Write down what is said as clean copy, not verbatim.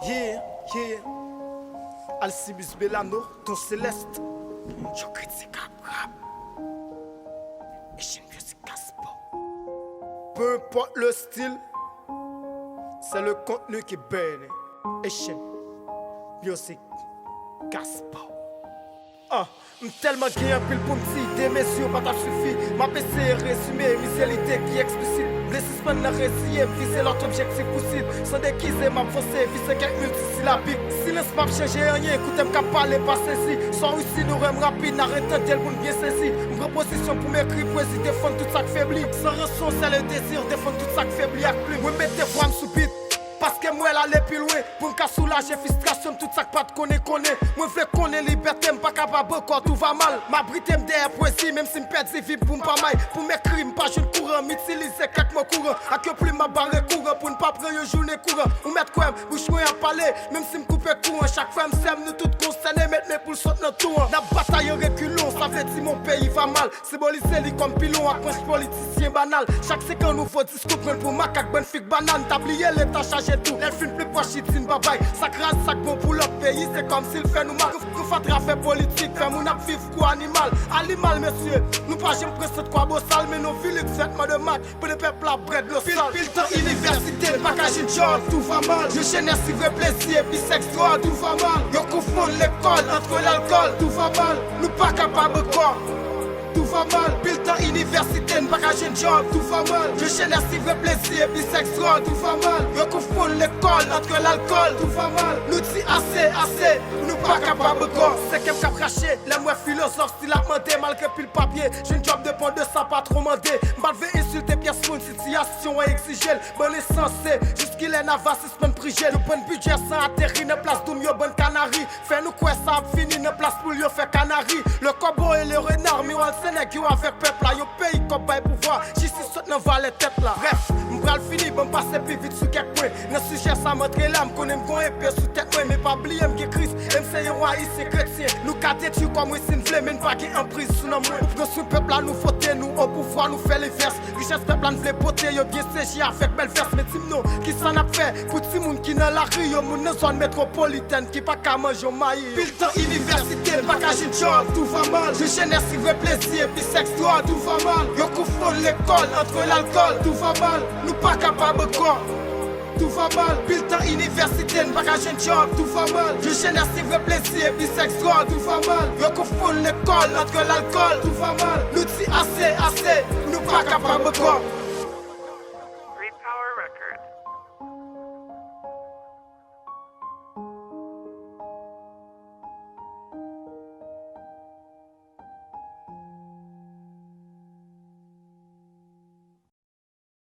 Yeah, yeah. Alcibius Bellano, ton céleste. Je critique rap. Et je ne musique gospel. Peu importe le style, c'est le contenu qui berne. Et je musique gospel. Tellement qu'il y a un pile pour me citer, mais sur pas suffi. Ma PC résumé, misérité qui explicite. Blessissement n'a récit, viser l'autre objectif possible. Sans déguiser, m'a foncé, viser quelques multisyllabiques. Silence m'a changé rien, écoutez m'ka parler, pas saisi. Sans réussir, nous rêves rapide, n'arrêtons tel pour bien saisi. Une proposition pour m'écrire, poésie, défendre tout ça qui faiblit. Sans rançon, c'est le désir, défendre tout ça qui faiblit. Avec plus, moi mettez voix m'soupite. Parce que moi l'aller plus loin. Pour me soulager frustration, tout ça que pas de connaître. Moi veux connaître liberté, m'pas capable encore tout va mal. M'abriter m'derrière poésie, même si m'perd des vies pour m'pas maille. Pour m'écrire, m'pas jeune courant, m'utiliser quelques mots courants. A que plus m'a barré courant pour ne pas prendre une journée courant. Ou mettre quoi, bouche moi à parler, même si m'coupe courant. Chaque fois m'sème, nous toutes concernés, mettre mes poules sautent dans tout. La bataille en reculons, ça veut dire mon pays va mal. Symboliser les comme pilon, à cause politicien banal. Chaque séquence nous faut discours pour macaque, bonne figue banane. Tablier l'état chargé tout, elle fait plus proche, itine babaye. Ça crase, ça bon pour l'autre pays, c'est comme s'il fait nous mal. Nous fait travail politique, fait mon ap vivre quoi animal. Animal, monsieur, nous pas j'aime presque de quoi beau sale, mais nos villes, traitement de maths, pour le peuple à bread, le sale. Pile temps université, pas qu'à une job, tout va mal. Je jeunesse, si vrai plaisir, bisex, droit, tout va mal. Yo confond l'école, entre l'alcool, tout va mal. Nous pas capables quoi. Tout va mal, pile temps université, pas qu'à une job, tout va mal. Je jeunesse, si vrai plaisir, bisex, droit, tout va mal. Yo confond l'école, entre l'alcool, tout va mal. Nous dit assez, nous pas capables quoi. C'est qu'elle m'a craché, les moi philosophe, s'il a demandé, malgré pile papier. J'ai une job de pont de ça, pas trop mandé. M'balve insulter, pièce pour une situation à exiger. Bon essence, jusqu'il est navas, c'est pas prigé. Nous prenons budget sans atterrir, une place d'où mieux bonne canarie. Fais nous quoi ça a fini, une place pour lui faire canari. Le corbeau et le renard, miroir le Sénègue, avec peuple là. Yo pays comme bail pouvoir, j'y suis saute dans valet tête là. Bref, m'bral fini, bon passer plus vite sous quelques points. Dans ce sujet, ça montre l'âme, qu'on aime qu'on épée sous tête, mais pas oublier m'qui Christ. MC roi ici chrétien. Nous cadets tu comme oui c'est une flemme, mais pas qui en prise sous nos mains. Pour que ce peuple là nous voter, nous au pouvoir nous fait les verses. Richesse peuple là nous fait poter, yo bien séché avec belle verse. Mais dis-nous, qui s'en a fait? Pour tout monde qui dans la rue, yo moun dans zone métropolitaine, qui pas qu'à manger au maïs. Pile temps université, pas qu'à une job, tout va mal. Je jeunesse si vrai plaisir, puis sexe droit, tout va mal. Yo confond l'école, entre l'alcool, tout va mal. Nous pas capables quoi. Tout va mal, pile temps université, pas qu'à une job, tout va mal. Je jeunesse si vrai plaisir, puis sexe droit, tout va mal. Yo confond l'école, entre l'alcool, tout va mal. Nous dit assez, nous pas capables quoi.